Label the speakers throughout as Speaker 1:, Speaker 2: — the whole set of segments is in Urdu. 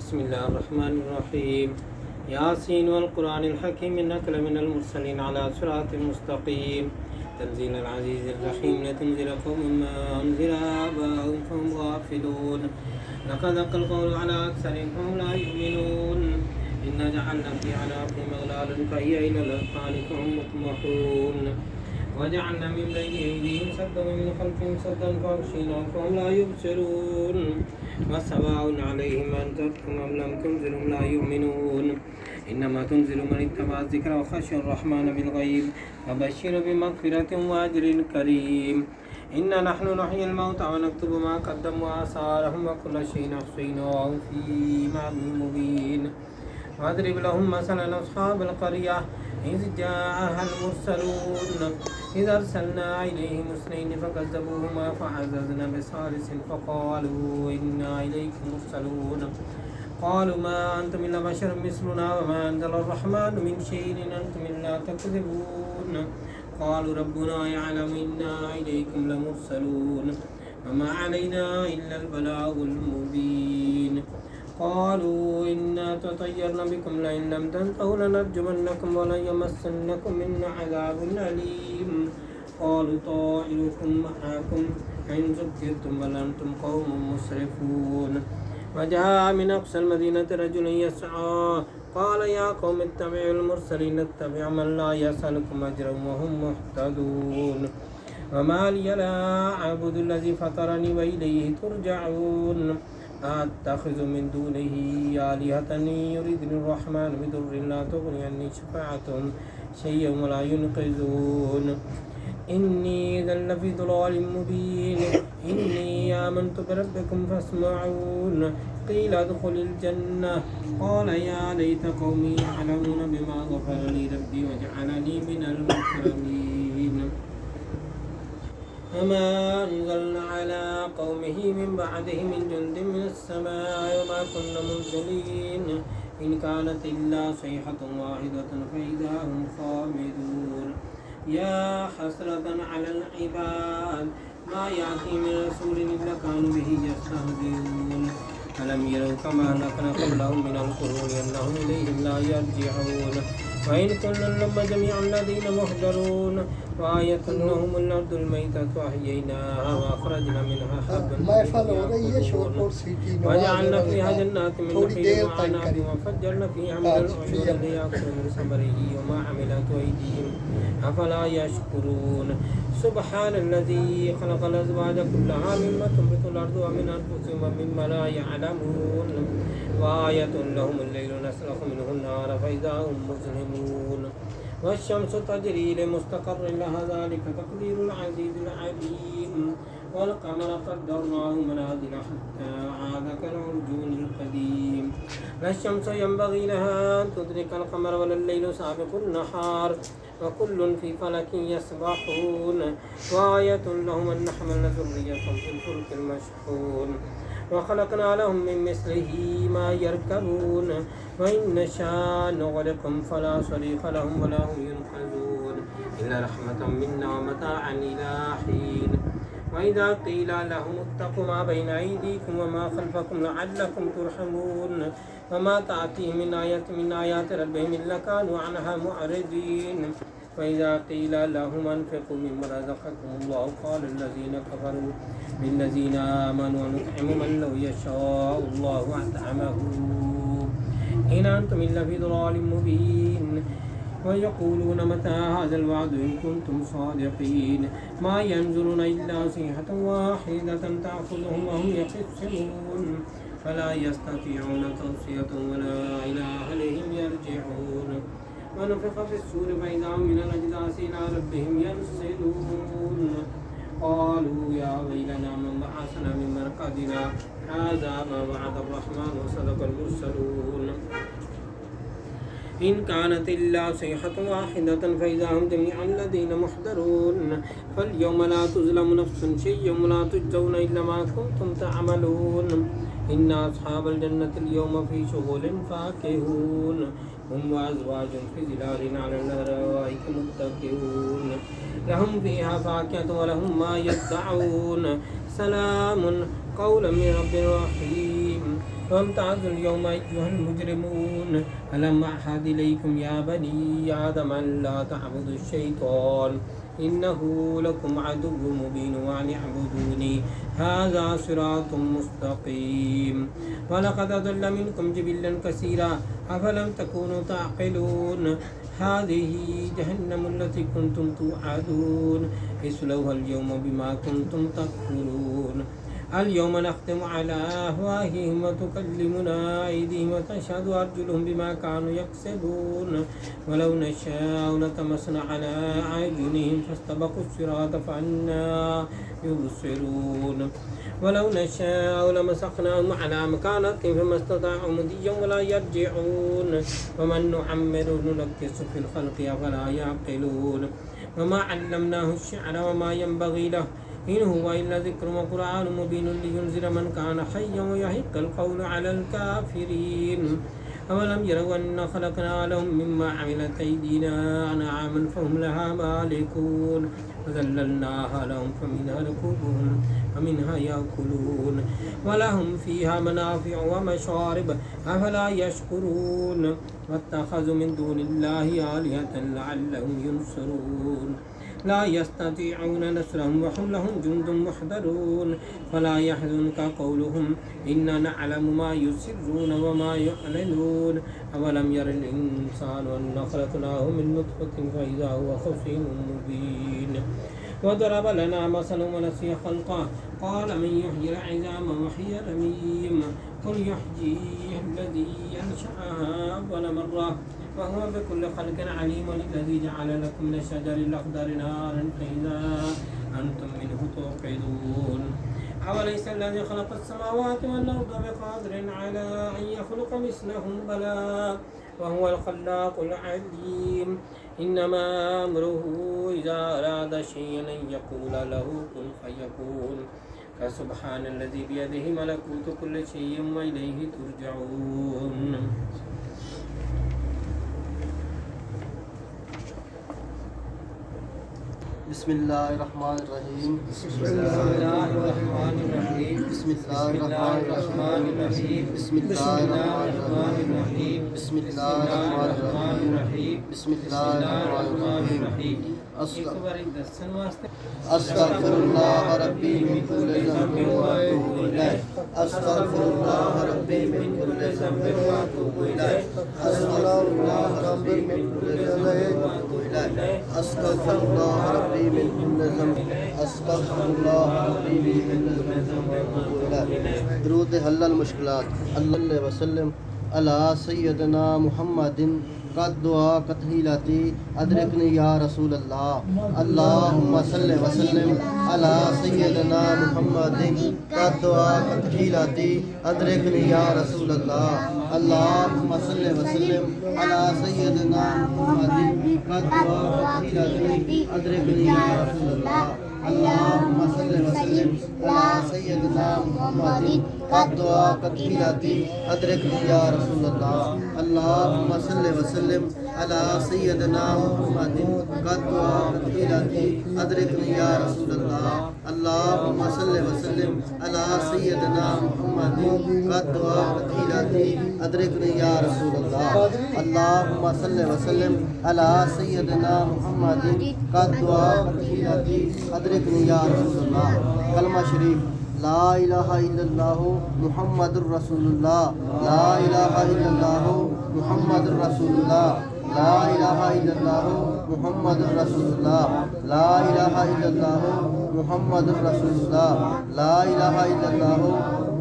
Speaker 1: بسم الله الرحمن الرحيم ياسين والقرآن الحكيم إنك لمن المرسلين على صراط مستقيم تنزيل العزيز الرحيم لتنذر قوم ما أنذر آباؤهم فهم غافلون لقد حق القول على أكثرهم فهم لا يؤمنون إنا جعلنا في أعناقهم أغلالا فهي إلى الأذقان فهم مطمحون وجعلنا من بين أيديهم سدا ومن خلفهم سدا فأغشيناهم فهم لا يبصرون وسواء عليهم أنذرتهم أم لم تنذرهم لا يؤمنون إنما تنذر من اتبع الذكر وخشي الرحمن بالغيب فبشر بمغفرة وأجر كريم إنا نحن نحيي الموتى ونكتب ما قدموا وآثارهم وكل شيء أحصيناه في إمام مبين واضرب لهم مثلا أصحاب القرية إذ جاءها المرسلون إذ أرسلنا إليهم اثنين فكذبوهما فعززنا بثالث فقالوا إنا إليكم مرسلون قالوا ما أنتم إلا بشر مثلنا وما أنزل الرحمن من شيء إن أنتم إلا تكذبون قالوا ربنا يعلم إنا إليكم لمرسلون وما علينا إلا البلاغ المبين قالوا إنا تطيرنا بكم لئن لم تنتهوا لنرجمنكم وليمسنكم منا عذاب أليم قالوا طائركم معكم إن ذكرتم بل أنتم قوم مسرفون وجاء من أقصى المدينة رجل يسعى قال يا قوم اتبعوا المرسلين اتبعوا من لا يسألكم أجرا وهم مهتدون وما لي لا أعبد الذي فطرني وإليه ترجعون أتخذ من دونه آلهة يريدني الرحمن بضر لا تغني عني شفاعتهم شيئا ولا ينقذون إني إذا لفي ضلال مبين إني آمنت بربكم فاسمعون قيل ادخل الجنة قال يا ليت قومي يعلمون بما غفر لي ربي وجعلني من المكرمين وما أنزلنا على قومه من بعده من جند من السماء وما كنا منزلين إن كانت إلا صيحة واحدة فإذا هم خامدون يا حسرة على العباد ما يأتي من رسول إلا كانوا به يستهزئون ألم يروا كما أهلكنا قبلهم من القرون أنهم إليهم لا يرجعون وإن كنا لما جميع الذين محضرون وآية لهم الأرض الميتة وأحييناها وأخرجنا منها حبا وجعلنا فيها جنات من نخيل وعناب وفجرنا فيها من العيون ليأكلوا من ثمره وما عملت أيديهم أفلا يشكرون سبحان الذي خلق الأزواج كلها مما تنبت الأرض ومن أنفسهم ومما لا يعلمون وآية لهم الليل نسلخ منه النار فإذا هم مظلمون والشمس تجري لمستقر لها ذلك تقدير العزيز العليم والقمر قدرناه منازل حتى عاد كالعرجون القديم لا الشمس ينبغي لها أن تدرك القمر ولا الليل سابق النهار وكل في فلك يسبحون وآية لهم أن نحمل ذريتهم في الفلك المشحون وخلقنا لهم من مثله ما يركبون وإن نشاء نغرقهم فلا صريخ لهم ولا هم ينقذون إلا رحمة منا ومتاعا إلى حين وإذا قيل لهم اتقوا ما بين أيديكم وما خلفكم لعلكم ترحمون وما تأتيهم من آية من آيات ربهم إلا كانوا عنها معرضين وإذا قيل لهم أنفقوا مما رزقكم الله قال الذين كفروا بالذين آمنوا نطعم من لو يشاء الله أطعمه إن أنتم إلا في ضلال مبين ويقولون متى هذا الوعد إن كنتم صادقين ما ينظرون إلا صيحة واحدة تأخذهم وهم يخصمون فلا يستطيعون توصية ولا إلى أهلهم يرجعون ونفخ في السور فإذا هم من الأجداث إلى ربهم ينسلون قالوا يا ويلنا من بعثنا من مرقدنا هذا ما وعد الرحمن وصدق المرسلون إن كانت إلا صيحة واحدة فإذا هم جميعا الذين محضرون فاليوم لا تظلم نفس شيئا ولا تجزون إلا ما كنتم تعملون إن أصحاب الجنة اليوم في شغل فاكهون هم وأزواج في ظلال على الأرائك متكئون لهم فيها فاكهة ولهم ما يدعون سلام قولا من رب رحيم وامتازوا اليوم أيها المجرمون ألم أعهد إليكم يا بني آدم أن لا تعبدوا الشيطان إنه لكم عدو مبين وأن اعبدوني هذا صراط مستقيم ولقد أضل منكم جبلا كثيرا أفلم تكونوا تعقلون هذه جهنم التي كنتم توعدون اصلوها اليوم بما كنتم تكفرون اليوم نختم على أفواههم وتكلمنا أيديهم وتشهد أرجلهم بما كانوا يكسبون ولو نشاء لطمسنا على أعينهم فاستبقوا الصراط فأنى يبصرون ولو نشاء لمسخناهم على مكانتهم فما استطاعوا مضيا ولا يرجعون ومن نعمر ننكس في الخلق أفلا يعقلون وما علمناه الشعر وما ينبغي له إن هو إلا ذكر وقرآن مبين لينذر من كان حيا ويحق القول على الكافرين أولم يروا أنا خلقنا لهم مما عملت أيدينا أنعاما فهم لها مالكون وذللناها لهم فمنها ركوبهم ومنها يأكلون ولهم فيها منافع ومشارب أفلا يشكرون واتخذوا من دون الله آلهة لعلهم ينصرون لا يستطيعون نصرهم وهم لهم جند محضرون فلا يحزنك قولهم إنا نعلم ما يسرون وما يعلنون أولم ير الإنسان أنا خلقناه من نطفة فإذا هو خصيم مبين وضرب لنا مثلا ونسي خلقه قال من يحيي العظام وهي رميم قل يحييها الذي أنشأها أول مرة وهو بكل خلق عليم الذي جعل لكم من الشجر الأخضر نارا فإذا أنتم منه توقدون أوليس الذي خلق السماوات والأرض بقادر على أن يخلق مثلهم بلى وهو الخلاق العليم إنما أمره إذا أراد شيئا أن يقول له كن فيكون فسبحان الذي بيده ملكوت كل شيء وإليه ترجعون
Speaker 2: بسم الله الرحمن الرحيم
Speaker 1: بسم الله الرحمن الرحيم
Speaker 2: بسم الله الرحمن الرحيم بسم الله الرحمن الرحيم بسم الله الرحمن الرحيم بسم الله الرحمن الرحيم أستغفر الله ربي من كل ذنب وأتوب إليه أستغفر الله ربي من كل ذنب وأتوب إليه أستغفر الله ربي من كل ذنب وأتوب إليه أستغفر الله ربي من كل ذنب أستغفر الله ربي من كل ذنب وأتوب إليه درود حل المشکلات اللہ وسلم علی سیدنا محمد قد دعا قتحیلاتی ادرکنی یا رسول اللہ اللہم صلی وسلم علی سیدنا محمد قد دعا قتحیلاتی ادرکنی یا رسول اللہ اللہم صلی وسلم علی سیدنا محمد قد دعا قتحیلاتی ادرکنی یا رسول اللہ اللہم صلی وسلم علی سیدنا محمد قد دعا قتحیلاتی ادرکنی یا رسول اللہ اللہم صلی وسلم علی سیدنا محمد قد دعا قتحیلاتی ادرکنی یا رسول اللہ اللہم صلی وسلم علی سیدنا محمد قد دعا قتحیلاتی ادرکنی یا رسول اللہ اللہم صلی وسلم علی سیدنا محمد قد دعا قتحیلاتی ادرکنی یا رسول اللہ کلمہ شریف لا الہ الا اللہ محمد الرسول اللہ لا الہ الا اللہ محمد الرسول اللہ لا الہ الا اللہ محمد الرسول اللہ لا الہ الا اللہ محمد الرسول اللہ لا الہ الا اللہ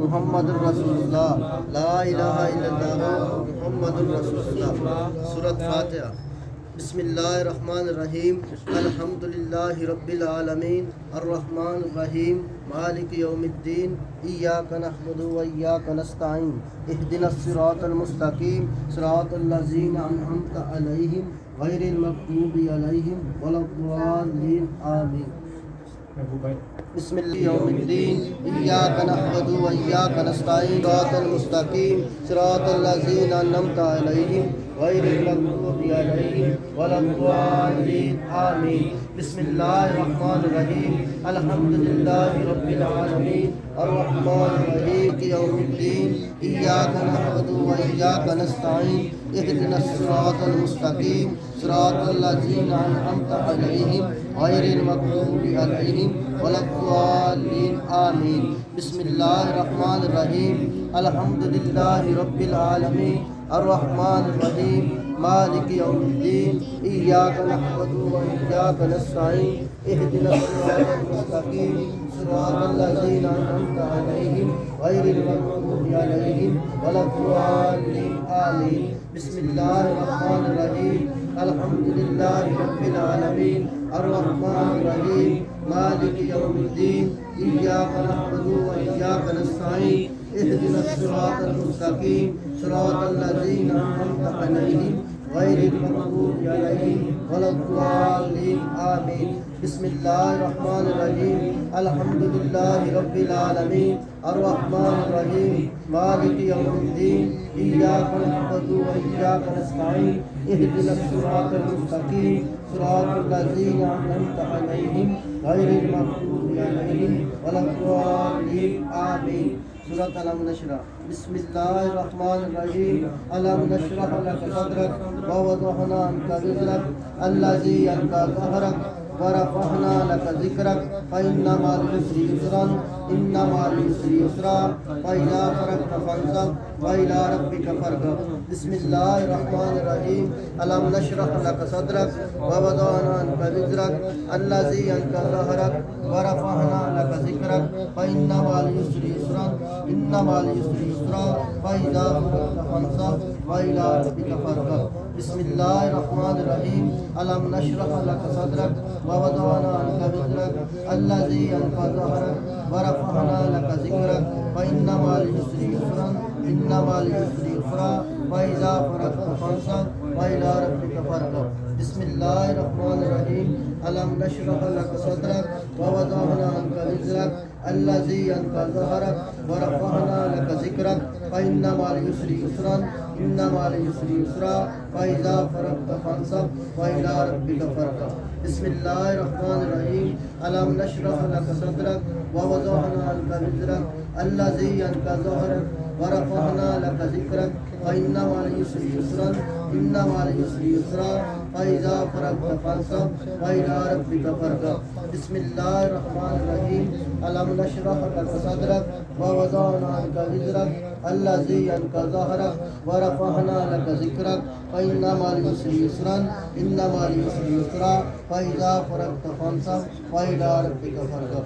Speaker 2: محمد الرسول اللہ لا الہ الا اللہ محمد الرسول اللہ سورۃ فاتحہ بسم اللہ الرحمن الرحیم الحمدللہ رب العالمین الرحمن الرحیم مالک یوم الدین ایاک نعبد و ایاک نستعین اہدنا الصراط المستقیم صراط الذین انعمت علیہم غیر المغضوب علیہم ولا الضالین آمین. بسم الله يوم الدين إياك نعبد وإياك نستعين صراط المستقيم صراط الذين أنعمت عليهم غير المغضوب عليهم ولا الضالين آمين. بسم الله الرحمن الرحيم الحمد لله رب العالمين الرحمن الرحيم يوم الدين إياك نعبد وإياك نستعين اهدنا الصراط المستقيم صراط الذين أنعمت عليهم غير المغضوب عليهم ولا الضالين آمين. بسم الله الرحمن الرحيم الحمد لله رب العالمين الرحمن الرحيم مالك يوم الدين إياك نعبد وإياك نستعين اهدنا الصراط المستقيم صراط الذين أنعمت عليهم غير المغضوب عليهم ولا الضالين آمين. بسم الله الرحمن الرحيم الحمد لله رب العالمين الرحمن الرحيم مالك يوم الدين إياك نعبد وإياك نستعين اهدنا الصراط المستقيم صراط الذين أنعمت عليهم غير المغضوب عليهم ولا الضالين آمين. بسم الله الرحمن الرحيم الحمد لله رب العالمين الرحمن الرحيم مالك يوم الدين إياك نعبد وإياك نستعين اهدنا الصراط المستقيم صراط الذين أنعمت عليهم غير المغضوب عليهم ولا الضالين آمين. سورة ألم نشرح. بسم الله الرحمن الرحيم ألم نشرح لك صدرك ووضعنا عنك وزرك الذي أنقض ظهرك ورفعنا لك ذكرك فإن مع العسر يسرا إن مع العسر يسرا فإذا فرغت فانصب وإلى ربك فارغب. بسم الله الرحمن الرحيم ألم نشرح لك صدرك ووضعنا عنك وزرك الذي أنقض ظهرك ورفعنا لك ذكرك فإن مع العسر يسرا إن مع العسر يسرا فإذا فرغت فانصب وإلى ربك فارغب. بسم الله الرحمن الرحيم ألم نشرح لك صدرك ووضعنا عنك وزرك الذي أنقض ظهرك ورفعنا لك ذكرك فإن مع العسر يسرا إن مع العسر يسرا فإذا فرغت فانصب وإلى ربك فارغب. بسم الله الرحمن الرحيم ألم نشرح لك صدرك ووضعنا عنك وزرك الذي أنقض ظهرك ورفعنا لك ذكرك فإن مع العسر يسرا إن مع العسر يسرا فإذا فرغت فانصب وإلى ربك فارغب. بسم الله الرحمن الرحيم ألم نشرح لك صدرك ووضعنا عنك وزرك الذي أنقض ظهرك ورفعنا لك ذكرك فإن مع العسر يسرا إن مع العسر يسرا فإذا فرغت فانصب وإلى ربك فارغب. بسم الله الرحمن الرحيم ألم نشرح لك صدرك ووضعنا عنك وزرك الذي أنقض ظهرك ورفعنا لك ذكرك فإن مع العسر يسرا إن مع العسر يسرا فإذا فرغت فانصب وإلى ربك فارغب.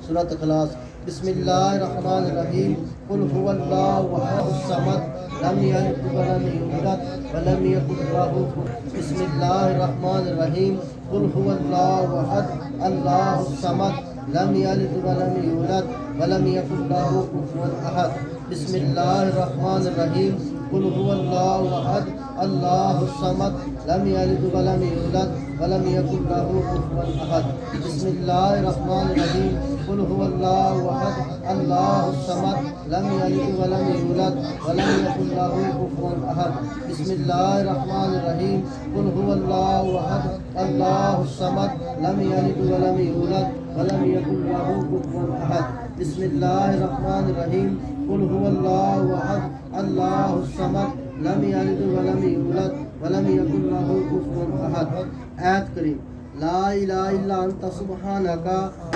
Speaker 2: سورة اخلاص. بسم الله الرحمن الرحيم قل هو الله أحد الصمد لم يلد ولم يولد ولم يكن له كفوا. بسم الله الرحمن الرحيم قل هو الله أحد الله الصمد لم يلد ولم يولد ولم يكن له كفوا أحد. بسم الله الرحمن الرحيم قل هو الله أحد الله الصمد لم يلد ولم يولد ولم يكن له كفوا أحد. بسم الله الرحمن الرحيم قل هو الله أحد الله الصمد لم يلد ولم يولد ولم يكن له كفوا أحد. بسم الله الرحمن الرحيم قل هو الله أحد الله الصمد لم يلد ولم يولد ولم يكن له كفوا أحد. بسم الله الرحمن الرحيم قل هو الله أحد الله الصمد لم يلد ولم يولد ولم يكن له كفوا أحد. آیت کریم لا الہ الا انت سبحانک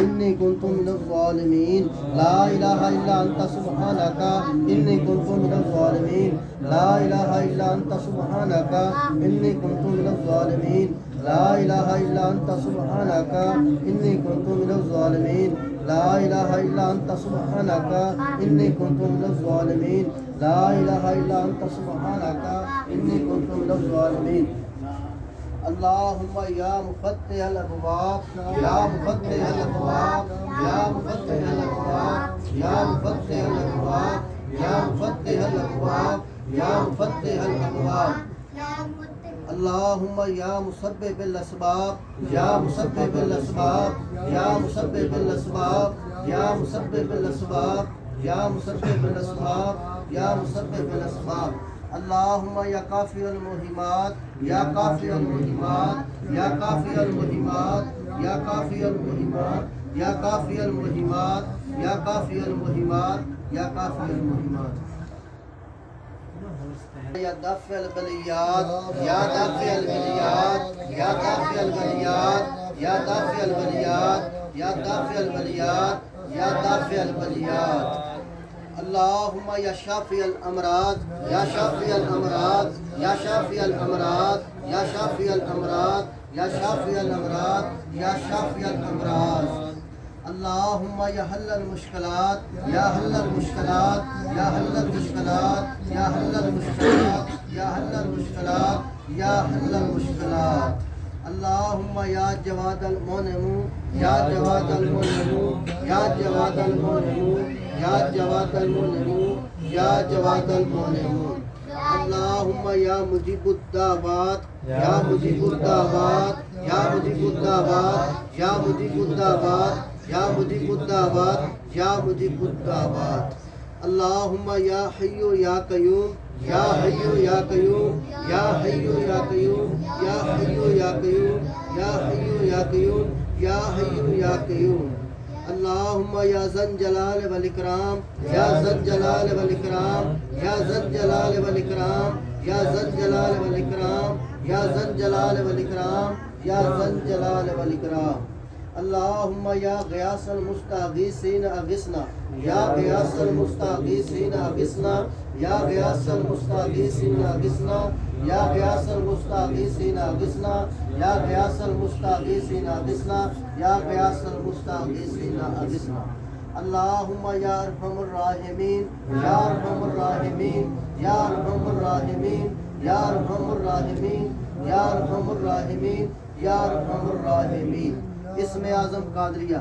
Speaker 2: انی کنت من الظالمین لا الہ الا انت سبحانک انی کنت من الظالمین لا الہ الا انت سبحانک انی کنت من الظالمین لا الہ الا انت سبحانک انی کنت من الظالمین لا الہ الا انت سبحانک انی کنت من الظالمین لا الہ الا انت سبحانک انی کنت من الظالمین. اللهم يا مفتح الأبواب يا مفتح الأبواب يا مفتح الأبواب يا مفتح الأبواب يا مفتح الأبواب يا مفتح الأبواب. اللهم يا مسبب الأسباب يا مسبب الأسباب يا مسبب الأسباب يا مسبب الأسباب يا مسبب الأسباب يا مسبب الأسباب اللهم يا كافي المهمات يا كافي المهمات يا كافي المهمات يا كافي المهمات يا كافي المهمات يا كافي المهمات يا كافي المهمات يا دافع البليات يا دافع البليات يا دافع البليات يا دافع البليات يا دافع البليات يا دافع البليات اللهم يا شافي الأمراض يا شافي الأمراض يا شافي الأمراض يا شافي الأمراض يا شافي الأمراض يا شافي الأمراض اللهم يا حل المشكلات يا حل المشكلات يا حل المشكلات يا حل المشكلات يا حل المشكلات يا حل المشكلات اللهم يا جواد المنعم يا جواد المنعم يا جواد المنعم يا جواد المنعم يا جواد المنعم اللهم يا مجيب الدعوات يا مجيب الدعوات يا مجيب الدعوات يا مجيب الدعوات يا مجيب الدعوات يا مجيب الدعوات اللهم يا حي يا قيوم يا حي يا قيوم يا حي يا قيوم يا حي يا قيوم يا حي يا قيوم يا حي يا قيوم اللهم يا ذا الجلال والإكرام يا ذا الجلال والإكرام يا ذا الجلال والإكرام يا ذا الجلال والإكرام يا ذا الجلال والإكرام يا ذا الجلال والإكرام اللهم يا غياث المستغيثين أغثنا يا غياث المستغيثين أغثنا يا غياث المستغيثين أغثنا يا غياث المستغيثين أغثنا يا غياث المستغيثين أغثنا يا غياث المستغيثين أغثنا اللهم يا أرحم الراحمين يا أرحم الراحمين يا أرحم الراحمين يا أرحم الراحمين يا أرحم الراحمين يا أرحم الراحمين اسم اعظم قادریہ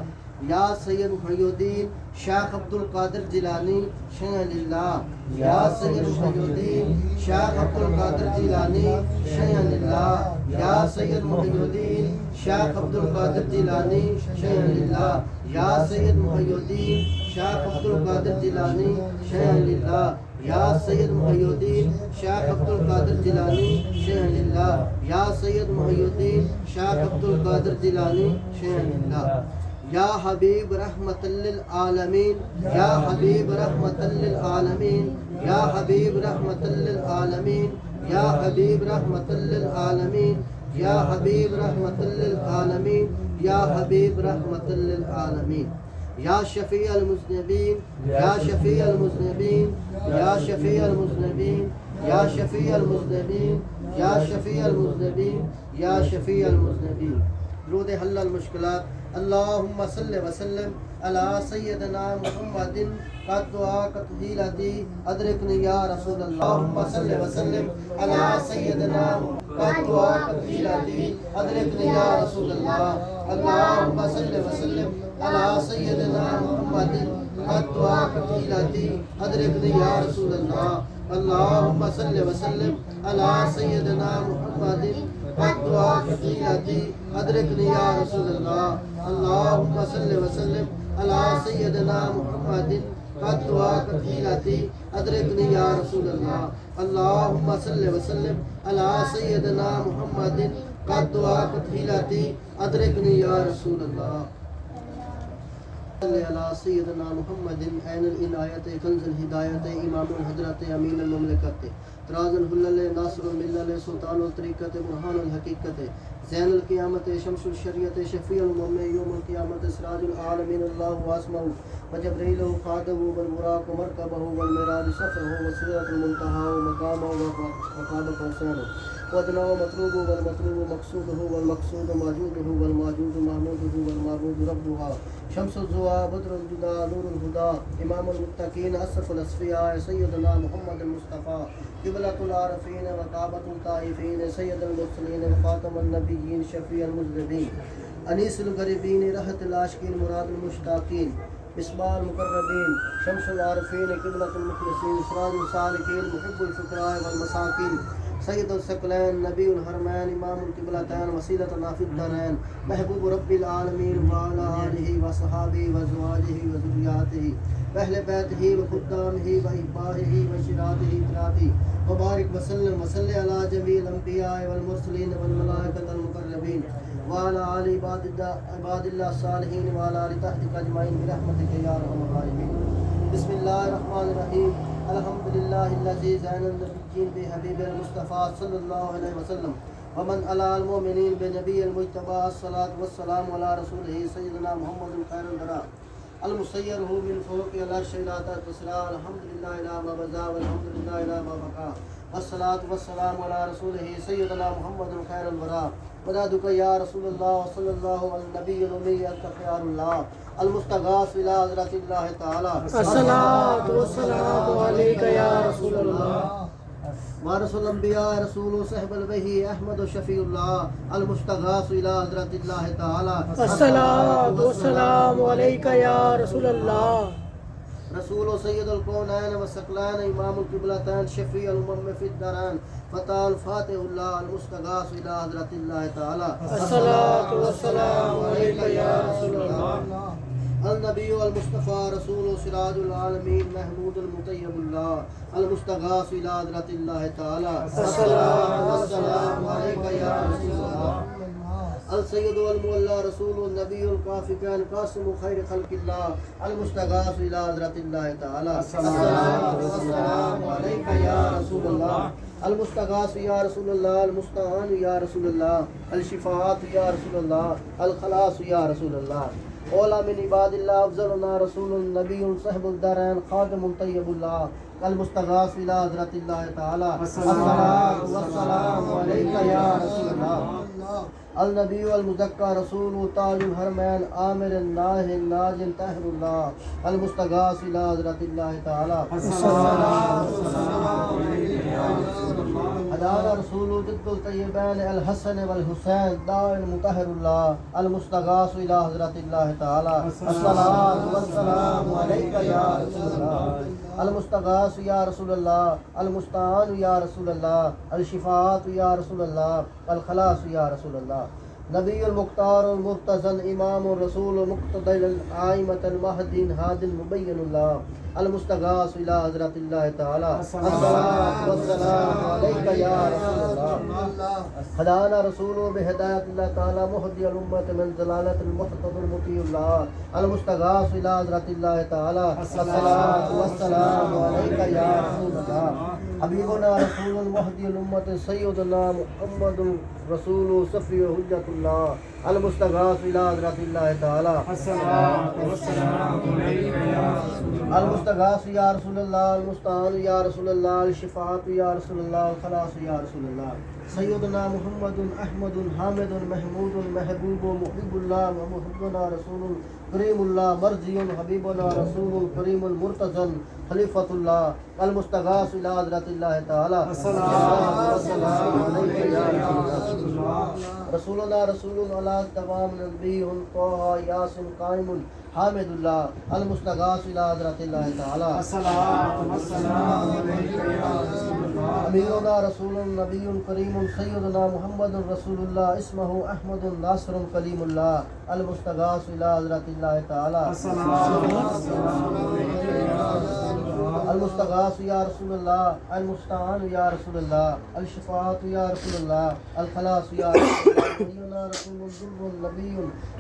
Speaker 2: یا سید محی الدین شیخ عبد القادر جیلانی شیخ اللہ یا سید محی الدین شیخ عبد القادر جیلانی شیخ اللہ یا سید محی الدین شیخ عبد القادر جیلانی شیخ اللہ یا سید محی الدین شیخ عبد القادر جیلانی شیخ اللہ یا سید محی الدین شیخ عبد القادر جیلانی شیخ اللہ یا سید محی الدین شیخ عبد القادر جیلانی شیخ اللہ یا حبیب رحمت للعالمین یا حبیب رحمت للعالمین یا حبیب رحمت للعالمین یا حبیب رحمت للعالمین یا حبیب رحمت للعالمین یا حبیب رحمت للعالمین یا شفیع المذنبین یا شفیع المذنبین یا شفیع المذنبین یا شفیع المذنبین یا شفیع المذنبین یا شفیع المذنبین درود حل المشکلات اللهم صل وسلم على سيدنا محمد قد دعاك تحيلتي أدركني يا رسول الله اللهم صل وسلم على سيدنا قد دعاك تحيلتي أدركني يا رسول الله اللهم صل وسلم على سيدنا محمد قد دعاك تحيلتي أدركني يا رسول الله اللهم صل وسلم على سيدنا محمد قد دعاك تحيلتي أدركني يا رسول الله اللهم صل وسلم على سيدنا محمد قد دعاك تحيلتي أدركني يا رسول الله اللهم صل وسلم على سيدنا محمد قد دعاك تحيلتي أدركني يا رسول الله صلی علی سیدنا محمد عین العنایت کنز الہدایت امام الحضرت امین المملکت طراز الحلل ناصر الملل سلطان الطریقت برہان الحقیقت زین القیامت شمس الشریعت شفیع المؤمن یوم القیامت سراج العالمین اللہ واسمہ وجبریل قادہ والبراق مرکبہ والمراج سفرہ وسیرۃ المنتہا ومقامہ وقاب قوسین وادنا ومطلوب والمطلوب مقصود والمقصود موجود والموجود محمود والمعبود ربها شمس الزوا بدر الجدا نور الهدى امام المتقین اشرف الاصفیاء سیدنا محمد المصطفى قبلۃ العارفین وقابۃ الطائفین سید المرسلین وخاتم النبیین شفیع المذنبین انیس الغریبین رحمت العاشقین مراد المشتاقین مصباح المقربین شمس العارفین قبلۃ المخلصین سراج السالکین محب الفقراء والمساکین سید الثقلین نبی الحرمین امام القبلتین وسیلتنا فی الدارین محبوب رب العالمین وعلی آلہ وصحابہ وازواجہ وذریاتہ واہل بیتہ وخدامہ واحبابہ وشراطہ اطراطہ وبارک وسلم وصلی علی جمیع الانبیاء والمرسلین والملائکۃ المقربین وعلی آل عباد اللہ الصالحین وعلی آل تحتک اجمعین برحمتک یا ارحم الراحمین. بسم اللہ الرحمن الرحیم. الحمد للہ الذی زین النبیین بحبیب المصطفیٰ صلی اللہ علیہ وسلم ومن علی المؤمنین بنبی المجتبیٰ الصلاۃ والسلام علی رسولہ سیدنا محمد خیر الورا المسیر من فوق العرش لا تسرا الحمد للہ الی ما بدا والحمد للہ الی ما بقا والصلاۃ والسلام علی رسولہ سیدنا محمد خیر الورا ونادک یا رسول اللہ صلی اللہ علی النبی الامی الخیار اللہ المستغاث الى حضرت اللہ تعالی
Speaker 1: الصلاۃ والسلام علیک یا رسول اللہ
Speaker 2: وارث الانبیاء رسول صاحب الوحی احمد شفیع اللہ المستغاث الى حضرت اللہ تعالی
Speaker 1: الصلاۃ والسلام علیک یا رسول اللہ
Speaker 2: رسول سید الکونین والثقلین امام القبلتین شفیع الامم فی الدارین فتح الفاتح اللہ المستغاث الى حضرت اللہ تعالی
Speaker 1: الصلاۃ والسلام علیک یا رسول اللہ
Speaker 2: النبی المصطفیٰ رسول سراج العالمین محمود المطیب اللہ المستغاث الى حضرت اللہ تعالی
Speaker 1: الصلاۃ
Speaker 2: والسلام علیک یا رسول اللہ السید والمولى رسول النبی الکافی کان قاسم خیر خلق اللہ المستغاث الى حضرت اللہ تعالی الصلاۃ والسلام علیک یا رسول اللہ المستغاث یا رسول اللہ المستعان یا رسول اللہ الشفاعات یا رسول اللہ الخلاص یا رسول اللہ اولا من عباد اللہ افضلنا رسول نبی صاحب الدارین خادم طیب اللہ المستغاث الى حضرت اللہ تعالی الصلاۃ والسلام علیک یا رسول اللہ النبی المزکى رسول تاج الحرمین عامر ناہ ناج طاہر اللہ المستغاث الى حضرت اللہ تعالی
Speaker 1: الصلاۃ والسلام علیک یا رسول اللہ
Speaker 2: حدانا رسول جد الطیبین الحسن والحسین داع مطہر اللہ المستغاث الى حضرت اللہ تعالی الصلاۃ والسلام علیک یا رسول اللہ المستغاث یا رسول اللہ المستعان یا رسول اللہ الشفاعات یا رسول اللہ الخلاص یا رسول اللہ نبی المختار المرتضی امام الرسول مقتدی الائمۃ المہدین ہاد المبین اللہ المستغاث الى حضرت اللہ تعالی الصلاۃ والسلام علیک یا رسول اللہ ہدانا رسول بہدایت اللہ تعالی مہدی الامت من ضلالت المحتد المطیع اللہ المستغاث الى حضرت اللہ تعالی الصلاۃ والسلام علیک یا رسول اللہ حبیبنا رسول المہدی الامت سیدنا محمد رسول صفی حجت اللہ المستغاث الى حضرت اللہ تعالی
Speaker 1: الصلاۃ والسلام علیک یا رسول اللہ
Speaker 2: المستغاث یا رسول اللہ المستعان یا رسول اللہ الشفاعت یا رسول اللہ الخلاص یا رسول اللہ سیدنا محمد احمد حامد محمود محبوب محب اللہ محبنا رسول کریم اللہ مرضی حبیبنا رسول کریم المرتضی خلیفۃ اللہ المستغاث الی حضرت اللہ تعالی الصلاۃ والسلام علیک یا رسول اللہ رسول اللہ رسول اللہ تمام نبی طه یاسین قائم حامد اللہ المستغاث الی حضرت اللہ تعالی
Speaker 1: الصلاۃ والسلام علیک یا رسول اللہ
Speaker 2: امیننا رسول نبی کریم سیدنا محمد رسول اللہ اسمہ احمد ناصر کلیم اللہ المستغاث الی حضرت اللہ تعالی
Speaker 1: الصلاۃ والسلام علیک یا رسول اللہ
Speaker 2: المستغاث یا رسول اللہ المستعان یا رسول اللہ الشفاعت یا رسول اللہ الخلاص یا رسول اللہ سیدنا رسول الظلم نبی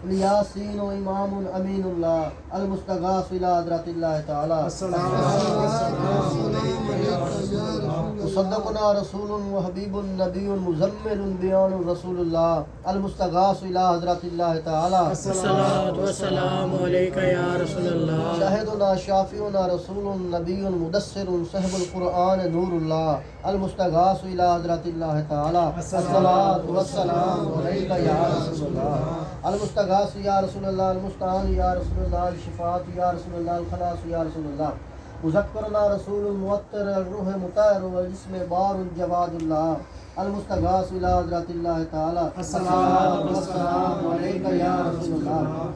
Speaker 2: الیاسین امام امین اللہ المستغاث الی حضرت اللہ تعالی
Speaker 1: الصلاۃ والسلام علیک یا رسول اللہ
Speaker 2: صدقنا رسول وحبیب النبی مزمل بیان رسول اللہ المستغاث الی حضرت اللہ تعالی
Speaker 1: الصلاۃ والسلام علیک یا رسول اللہ
Speaker 2: شاہدنا شافعنا رسول نبی مدثر صاحب القرآن نور اللہ المستغاث الی حضرت اللہ تعالی الصلاۃ والسلام علیک یا رسول اللہ المستغاث یا رسول اللہ المستعان یا رسول اللہ الشفاعت یا رسول اللہ الخلاص یا رسول اللہ مذکرنا رسول الموتر الروح مطہر والجسم بار جواد اللہ المستغاث الی حضرت اللہ تعالی الصلاۃ والسلام علیک یا رسول اللہ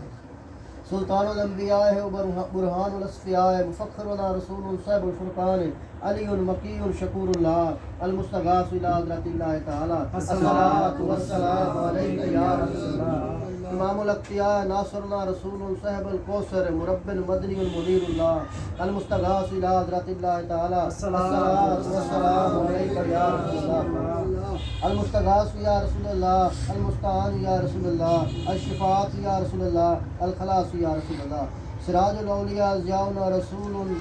Speaker 2: سلطان الانبیاء و برہان الاصفیاء مفخرنا رسول صاحب الفرقان علی مقی شکور اللہ المستغاث الی حضرت اللہ تعالی الصلاۃ والسلام علیک یا رسول اللہ امام الاقتیاء ناصرنا رسول صاحب الکوثر مرب مدنی المنیر اللہ المستغاث الی حضرت اللہ تعالی الصلاۃ والسلام علیک یا رسول اللہ المستغاث یا رسول اللہ المستعان یا رسول اللہ الشفاعت یا رسول اللہ الخلاص یا رسول اللہ سراج الاولیاء ضیاؤنا رسول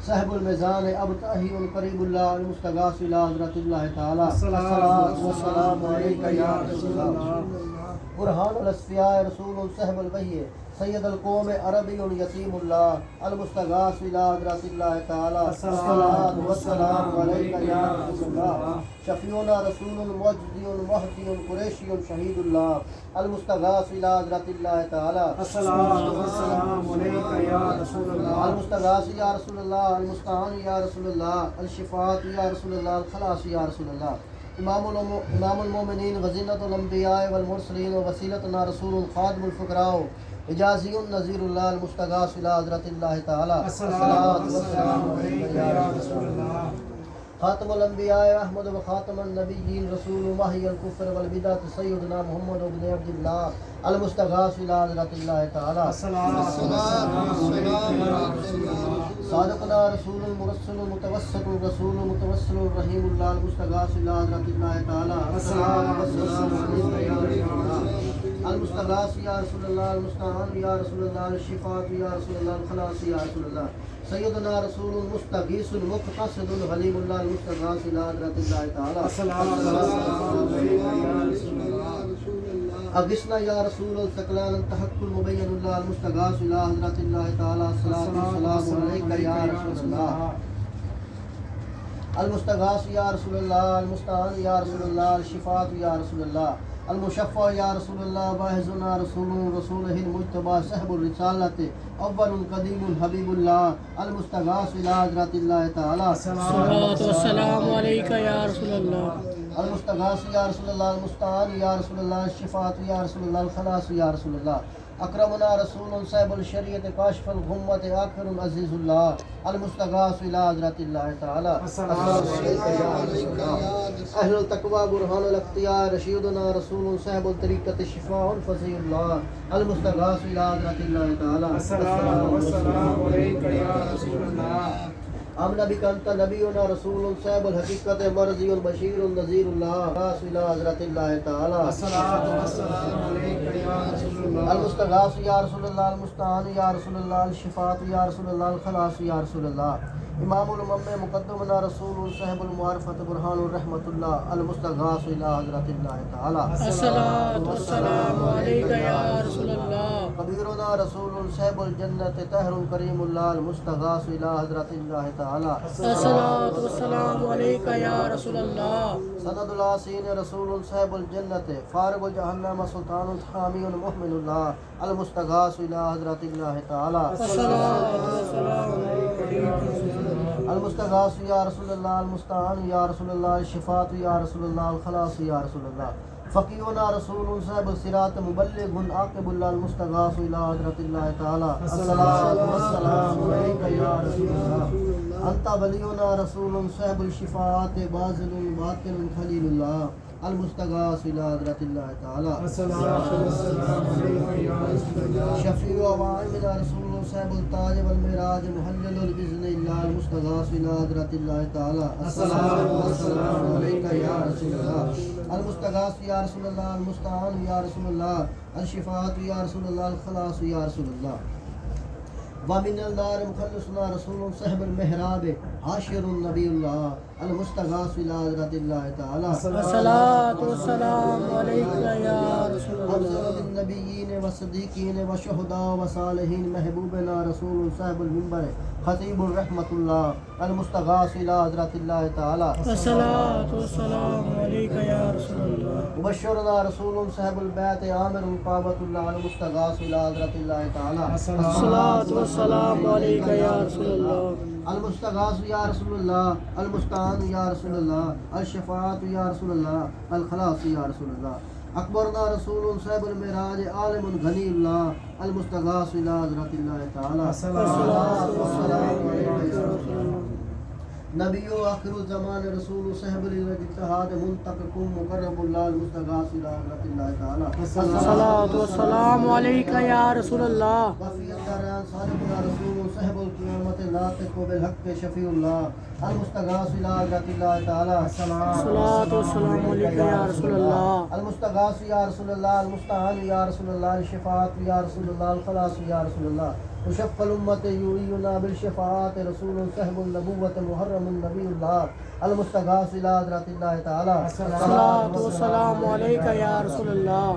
Speaker 2: صاحب المیزان ابتہی قریب اللہ المستغاث الی حضرت اللہ تعالی الصلاۃ والسلام علیک یا رسول اللہ برہان الاصفیاء رسول صاحب الوحی سید القوم عربی یتیم اللہ المستغاث الی حضرت اللہ تعالی الصلاۃ والسلام علیک یا رسول اللہ شفیعنا رسول معجزی مہدی قریشی شہید اللہ المستغاث الی حضرت اللہ تعالی الصلاۃ والسلام علیک یا رسول اللہ المستغاث یا رسول اللہ المستعان یا رسول اللہ الشفاعت یا رسول اللہ الخلاص یا رسول اللہ امام المومنین غزینۃ الانبیاء والمرسلین ووسیلتنا رسول خادم الفقراء اجازی نذیر اللہ المستغاث الی حضرت اللہ تعالی الصلاۃ والسلام علیک یا رسول اللہ خاتم الانبیاء احمد و خاتم النبیین رسول ماہی الکفر والبدعۃ سیدنا محمد بن عبد اللہ المستغاث الی حضرت اللہ تعالی صادقنا رسول المرسل المتوسط الرسول المتوسل الرحیم اللہ المستغاث الی حضرت اللہ تعالی المستغاث یا رسول اللہ المستعان یا رسول اللہ الشفاعت یا رسول اللہ الخلاص یا رسول اللہ سیدنا رسول المستغیث المقتصد الحلیم اللہ المستغاث الی حضرت اللہ تعالی اغثنا یا رسول الثقلین التحق المبین اللہ المستغاث الی حضرت اللہ تعالی الصلاۃ والسلام علیک یا رسول اللہ المستغاث یا رسول اللہ المستعان یا رسول اللہ الشفاعت یا رسول اللہ المشفع یا رسول اللہ باعثنا رسول رسولہ المجتبی صاحب الرسالۃ اول قدیم حبیب اللہ المستغاث الی حضرت اللہ تعالی
Speaker 3: الصلاۃ والسلام علیک یا رسول اللہ
Speaker 2: المستغاث یا رسول اللہ المستعان یا رسول اللہ الشفاعت یا رسول اللہ الخلاص یا رسول اللہ اکرمنا رسول صاحب الشریعت کاشف الغمۃ آخر عزیز اللہ المستغاث الی حضرت اللہ تعالی اہل التقوی برہان الاختیار رشیدنا رسول صاحب الطریقۃ شفاء فضیع اللہ المستغاث الی حضرت اللہ تعالی
Speaker 3: الصلاۃ والسلام علیک یا رسول اللہ
Speaker 2: آمنا بک انت نبینا رسول صاحب الحقیقت مرضی البشیر النذیر اللہ الی حضرت اللہ تعالی
Speaker 3: الصلاۃ والسلام علیک یا رسول اللہ
Speaker 2: المستغاث یا رسول اللہ المستعان یا رسول اللہ الشفاعت یا رسول اللہ الخلاص یا رسول اللہ امام الامم مقدمنا رسول صاحب المعرفت برہان الرحمت اللہ المستغاث الی حضرت اللہ تعالی
Speaker 3: الصلاۃ والسلام علیک یا رسول اللہ
Speaker 2: کبیرنا رسول صاحب الجنت طاہر کریم اللہ المستغاث الی حضرت اللہ تعالی
Speaker 3: الصلاۃ والسلام علیک یا رسول اللہ
Speaker 2: سند العاصین رسول صاحب الجنت فارغ الجہنم سلطان الحامی المحمن اللہ المستغاث الی حضرت اللہ تعالی
Speaker 3: الصلاۃ والسلام علیک یا رسول اللہ
Speaker 2: المستغاث یا رسول اللہ المستعان یا رسول اللہ الشفاعت یا رسول اللہ الخلاص یا رسول اللہ فقیہنا رسول صاحب الصراط مبلغ عاقب اللہ المستغاث الی حضرت اللہ تعالی الصلاۃ والسلام علیک یا رسول اللہ انت ولینا رسول صاحب الشفاعت باذل باطن خلیل اللہ المستغاث الی حضرت اللہ تعالی
Speaker 3: الصلاۃ والسلام علیک یا رسول اللہ
Speaker 2: شفیع وعامل رسول صاحب التاج والمعراج محلل باذن اللہ المستغاث الی حضرت اللہ تعالی الصلاۃ والسلام علیک یا رسول اللہ المستغاث یا رسول اللہ المستعان یا رسول اللہ الشفاعت یا رسول اللہ الخلاص یا رسول اللہ ومن النار مخلصنا رسول صاحب المحراب عاشر النبی اللہ المستغاث الی حضرت اللہ تعالی
Speaker 3: الصلاۃ والسلام علیک یا رسول اللہ
Speaker 2: افضل النبیین والصدیقین والشہداء والصالحین محبوبنا رسول صاحب المنبر خطیب الرحمت اللہ المستغاث الی حضرت اللہ تعالی
Speaker 3: الصلاۃ والسلام علیک یا رسول اللہ
Speaker 2: مبشرنا رسول صاحب البیت عامر القابۃ اللہ المستغاث الی حضرت اللہ تعالی
Speaker 3: الصلاۃ والسلام علیک یا رسول اللہ
Speaker 2: المستغاث یا رسول اللہ المستعان یا رسول اللہ الشفاعت یا رسول اللہ الخلاص یا رسول اللہ اکبرنا رسول صاحب المعراج عالم غنی اللہ المستغاث الى حضرت اللہ تعالی الصلاۃ والسلام علیہ نبی و آخر الزمان رسول صاحب الاجتہاد منتقم مقرب اللہ المستغاث الى حضرت اللہ تعالی
Speaker 3: الصلاۃ والسلام علیک یا رسول اللہ
Speaker 2: وفی الدارین صادقنا رسول صاحب القیامت ناطق بالحق شفیع اللہ المستغاث الى حضرت اللہ تعالی
Speaker 3: الصلاۃ والسلام علیک یا رسول اللہ
Speaker 2: المستغاث یا رسول اللہ المستعان یا رسول اللہ الشفاعت یا رسول اللہ الخلاص یا رسول اللہ وشف الامت یورینا بالشفاعت رسول صاحب النبوت محرم النبی اللہ المستغاث الى حضرت اللہ تعالی
Speaker 3: الصلاۃ والسلام علیک یا رسول اللہ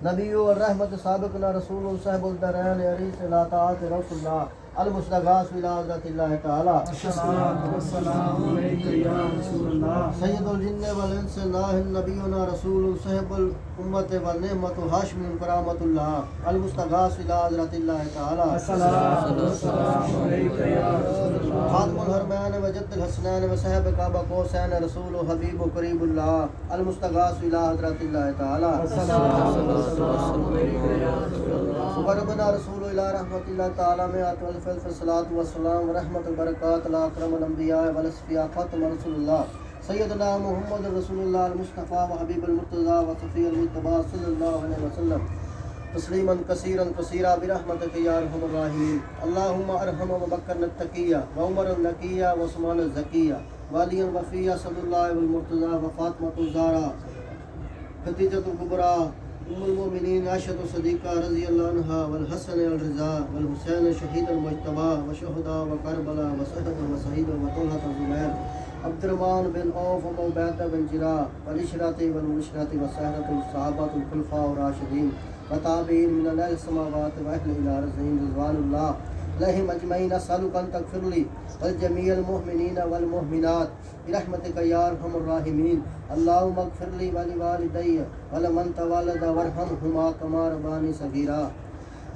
Speaker 2: نبی الرحمت سابقنا رسول صاحب الدرین عریس لا طاعت رسول اللہ المستغاث الى حضرت اللہ تعالی
Speaker 3: الصلاۃ والسلام علیک یا رسول اللہ
Speaker 2: سید الجن والانس ناہ نبینا رسول صاحب الامت والنعمت ہاشم کرامت اللہ المستغاث الى حضرت اللہ تعالی
Speaker 3: الصلاۃ والسلام علیک یا رسول اللہ
Speaker 2: خاتم الحرمین وجد الحسنین وصحب کعبہ قوسین رسول حبیب و قریب اللہ المستغاث الى حضرت اللہ تعالی
Speaker 3: الصلاۃ والسلام علیک یا رسول اللہ
Speaker 2: وربنا رسول اللہ رحمت اللہ تعالی میں الف الصلاۃ والسلام ورحمت البرکات علی اکرم الانبیاء والاصفیاء خاتم رسول اللہ سیدنا محمد رسول اللہ المصطفى وحبیب المرتضی وصفی المجتبی صلی اللہ علیہ وسلم تسلیما کثیرا کثیرا برحمتک یا ارحم الراحمین اللهم ارحم ابوبکر التقیہ وعمر النقیہ وعثمان الزکیہ وعلی وفیہ صلی اللہ والمرتضی وفاطمہ الزہرا خدیجہ الکبریٰ ام المؤمنین عائشہ صدیقہ رضی اللہ عنہا والحسن الرضا والحسین شہید المجتبی وشہداء وکربلاء وسعد وسعید وطلحہ الزبیر عبد الرحمن بن عوف وعبیدہ بن جراح والعشرۃ والمبشرۃ وسائرۃ الصحابۃ الخلفاء الراشدین وتابعین من اہل السماوات واہل الارض رضوان اللہ علیہم اجمعین اسألک ان تغفر لی ولجمیع المؤمنین والمؤمنات برحمتک یا ارحم الراحمین اللهم اغفر لی ولوالدی ولمن تولد وارحمهما كما ربانی صغیرا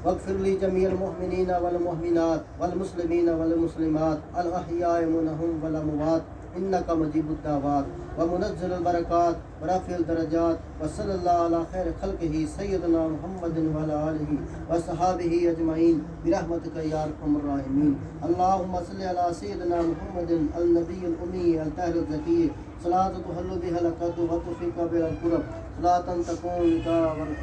Speaker 2: واغفر لی جمیع المؤمنین والمؤمنات والمسلمین والمسلمات الاحیاء منهم والاموات انک مجیب الدعوات ومنزل البرکات ورافع الدرجات وصلی اللہ علی خیر خلقہ سیدنا محمد وعلی آلہ وصحابہ اجمعین برحمتک یا ارحم الراحمین اللهم صل علی سیدنا محمد النبی الامی الطاہر الزکی صلاۃ تحل بها العقد وتفیق بها القرب صلاۃ تكون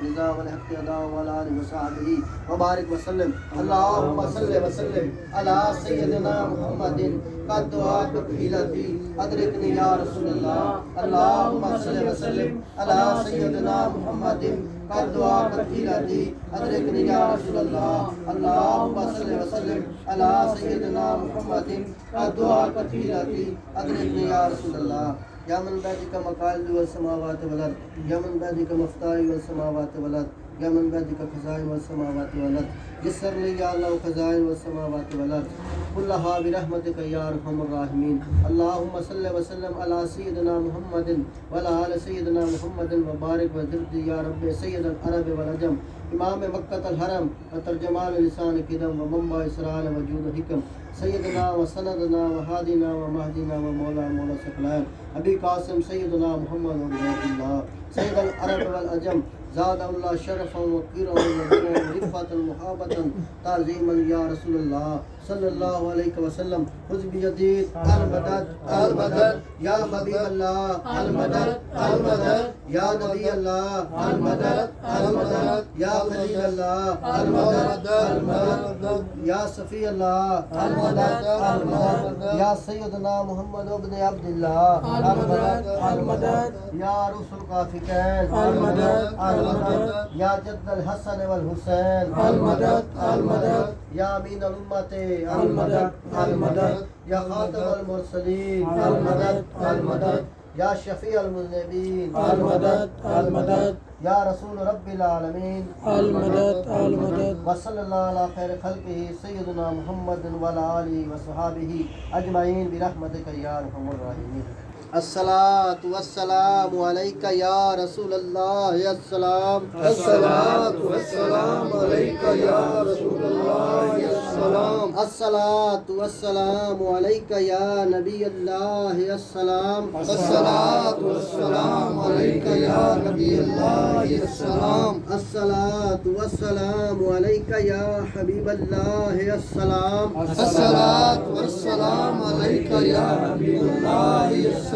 Speaker 2: لذا والحق ادا وعلى آلہ وصحبہ وبارک وسلم اللهم صل وسلم علی سیدنا محمد قد دعاء بحیلتی ادرکنی یا رسول اللہ اللهم صل وسلم علی سیدنا محمد قد دعاء بحیلتی ادرکنی یا رسول اللہ اللهم صل وسلم علی سیدنا محمد قد دعاء بحیلتی ادرکنی یا رسول اللہ یا من بیدک مقالد والسماوات والارض یا من بیدک مفتاح والسماوات والارض یا من بیدک خزائن والسماوات والارض یسر لی یا اللہ خزائن والسماوات والارض كلها برحمتك يا ارحم الراحمین اللهم صل وسلم على سيدنا محمد وعلى آل سيدنا محمد وبارك وزد یا رب سید العرب والعجم امام مکۃ الحرم وترجمان لسان قدم ومنبع اسرار وجود حکم سیدنا وسندنا وحادنا ومہدنا ومولا مولا ثقلین ابی قاسم سیدنا محمد عبد اللہ سید العرب والعجم زاد اللہ شرفا وقرا ورفعت محابتا تعظیما یا رسول اللہ صلی اللہ علیہ وسلم خذ بیدی المدد المدد یا حبیب اللہ المدد المدد یا نبی اللہ المدد المدد یا خلیل اللہ المدد المدد یا صفی اللہ المدد المدد یا سیدنا محمد ابن عبد اللہ المدد المدد یا رسول القافقین المدد المدد یا جد الحسن والحسین المدد المدد یا امین الامت المدد المدد یا خاتم المرسلین المدد المدد یا شفیع المذنبین المدد المدد یا رسول رب العالمین
Speaker 3: المدد المدد
Speaker 2: وصلی اللہ علی خیر خلقہ سیدنا محمد وعلی آلہ وصحابہ اجمعین برحمتک یا ارحم الراحمین. الصلاۃ والسلام علیک یا رسول اللہ السلام الصلاۃ والسلام علیک یا رسول اللہ السلام الصلاۃ والسلام علیک یا نبی اللہ السلام الصلاۃ والسلام علیک یا نبی اللہ السلام الصلاۃ والسلام علیک یا حبیب اللہ السلام الصلاۃ والسلام علیک یا حبیب اللہ السلام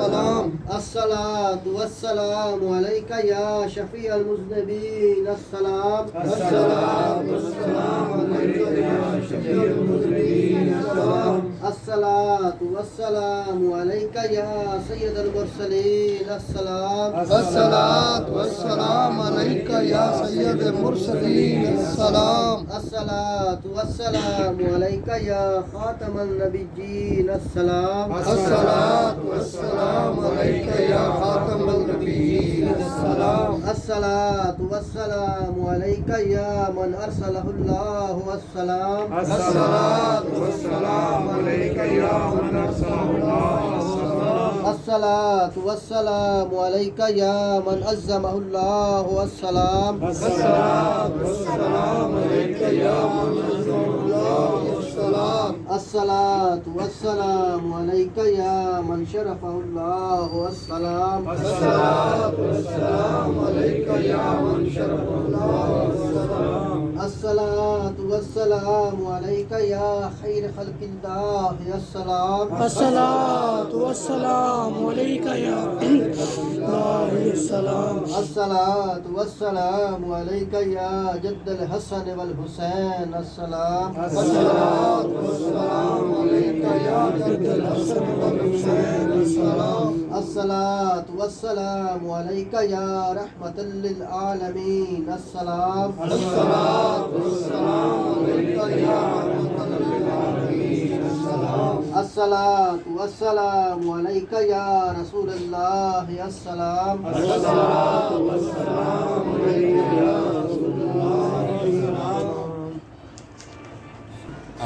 Speaker 2: الصلاۃ والسلام علیک یا شفیع المذنبین السلام الصلاۃ والسلام علیک یا شفیع المذنبین السلام الصلاۃ والسلام علیک یا سید المرسلین السلام الصلاۃ والسلام علیک یا سید المرسلین السلام الصلاۃ والسلام علیک یا خاتم النبیین السلام الصلاۃ والسلام علیک یا خاتم النبیین السلام الصلاۃ والسلام علیک یا من ارسلہ اللہ السلام الصلاۃ والسلام علیک یا من ارسلہ اللہ السلام الصلاۃ والسلام علیک یا من عظمہ اللہ السلام الصلاۃ والسلام علیک یا من عظمہ اللہ السلام الصلاۃ والسلام علیک یا من شرفہ اللہ السلام الصلاۃ والسلام علیک یا من شرفہ اللہ السلام الصلاۃ والسلام علیک یا خیر خلق اللہ السلام
Speaker 3: الصلاۃ والسلام علیک یا اللہ السلام
Speaker 2: الصلاۃ والسلام علیک یا جد الحسن والحسین السلام الصلاۃ والسلام علیک یا جد الحسن والحسین السلام الصلاۃ والسلام علیک یا رحمۃ للعالمین السلام الصلاۃ والسلام علیک یا رحمۃ للعالمین السلام الصلاۃ والسلام علیک یا رسول اللہ السلام الصلاۃ والسلام علیک یا رسول اللہ السلام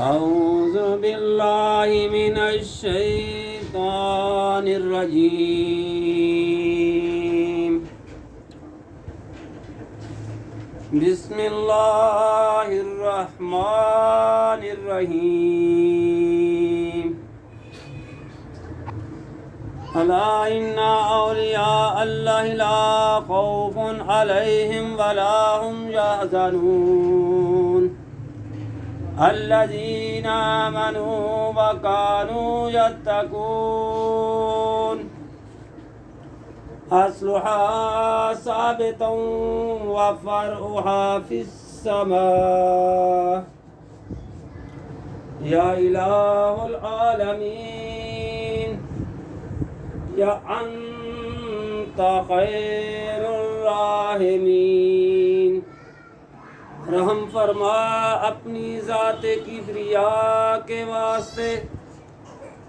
Speaker 1: اعوذ باللہ من الشیطان الرجیم بسم اللہ الرحمن الرحیم الا ان اولیاء اللہ لا خوف علیہم ولا هم يحزنون الذين آمنوا وكانوا يتقون أصلها ثابت وفرعها في السماء يا إله العالمين يا أنت خير الراحمين رحم فرما اپنی ذات کبریا کے واسطے،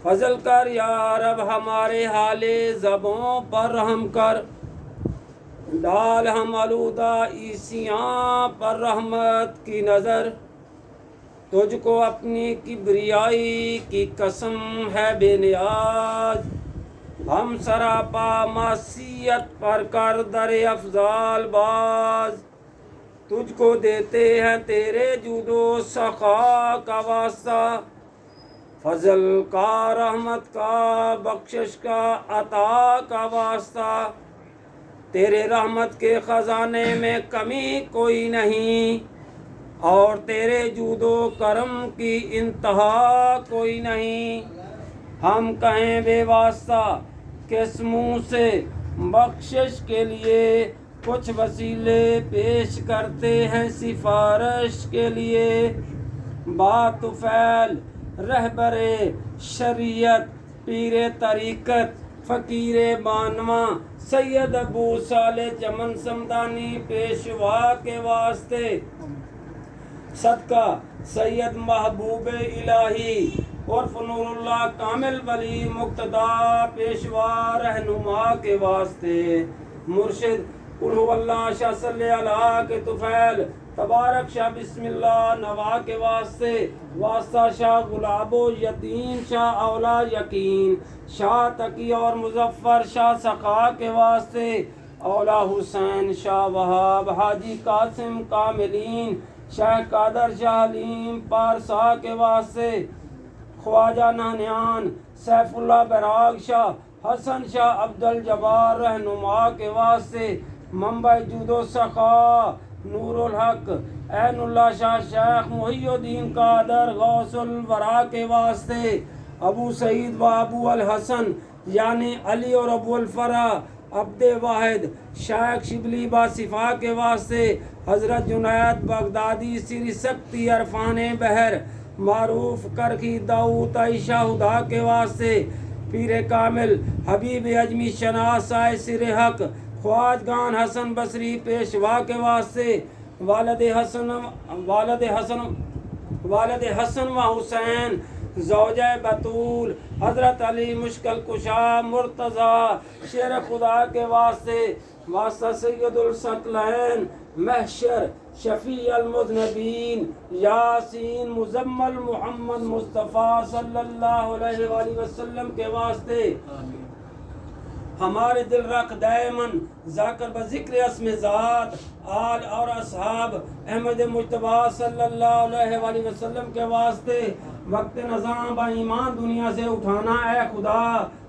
Speaker 1: فضل کر یا رب ہمارے حال زبوں پر رحم کر، ڈال ہم آلودہ عیسیاں پر رحمت کی نظر، تجھ کو اپنی کبریائی کی قسم ہے بے نیاز، ہم سراپا معصیت پر کر در افضال باز، تجھ کو دیتے ہیں تیرے جود و سخا کا واسطہ، فضل کا، رحمت کا، بخشش کا، عطا کا واسطہ، تیرے رحمت کے خزانے میں کمی کوئی نہیں، اور تیرے جود و کرم کی انتہا کوئی نہیں، ہم کہیں بے واسطہ کس منہ سے بخشش کے لیے، کچھ وسیلے پیش کرتے ہیں سفارش کے لیے، بات فعل رہبر شریعت، پیر طریقت، فقیر بانواں سید ابو صالح چمن سمدانی پیشوا کے واسطے، صدقہ سید محبوب الہی عرف نور اللہ کامل ولی مقتدا پیشوا رہنما کے واسطے، مرشد
Speaker 4: قل هو اللہ شاہ صلی اللہ کے طفیل تبارک شاہ بسم اللہ نوا کے واسطے واسطہ شاہ گلاب و یتیم شاہ اولا یقین شاہ تقی اور مظفر شاہ سخا کے واسطے اولا حسین شاہ وہاب حاجی قاسم کاملین شاہ قادر شاہ علیم پارسا کے واسطے خواجہ نہنیان سیف اللہ براغ شاہ حسن شاہ عبد الجبار رہنما کے واسطے منبع جود و سخا نور الحق عین اللہ شاہ شیخ محی الدین قادر غوث الورا کے واسطے ابو سعید و ابو الحسن یعنی علی اور ابو الفرح عبد واحد شیخ شبلی با صفا کے واسطے حضرت جنید بغدادی سری سکتی عرفان بحر معروف کرخی داؤد عائشہ ہدا کے واسطے پیر کامل حبیب اجمی شناسائے سر حق خواجگان حسن بصری پیشوا کے واسطے والد حسن و حسین زوجہ بطول حضرت علی مشکل کشا مرتضی شیر خدا کے واسطے واسطہ سید الثقلین محشر شفیع المذنبین یاسین مزمل محمد مصطفیٰ صلی اللہ علیہ وآلہ وسلم کے واسطے ہمارے دل رکھ دائمن ذاکر بذکر اسم ذات آل اور اصحاب احمد مجتبی صلی اللہ علیہ وآلہ وسلم کے واسطے وقت نظام با ایمان دنیا سے اٹھانا اے خدا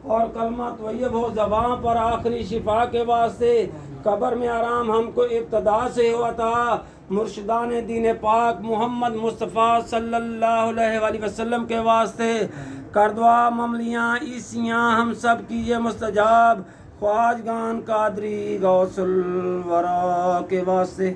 Speaker 4: اور کلمہ طیب ہو زبان پر آخری شفا کے واسطے قبر میں آرام ہم کو ابتدا سے ہو عطا مرشدان دین پاک محمد مصطفیٰ صلی اللہ علیہ وآلہ وسلم کے واسطے کر دعا مملیاں عیسیاں ہم سب کیجئے مستجاب خواجگان قادری غوث الورا کے واسطے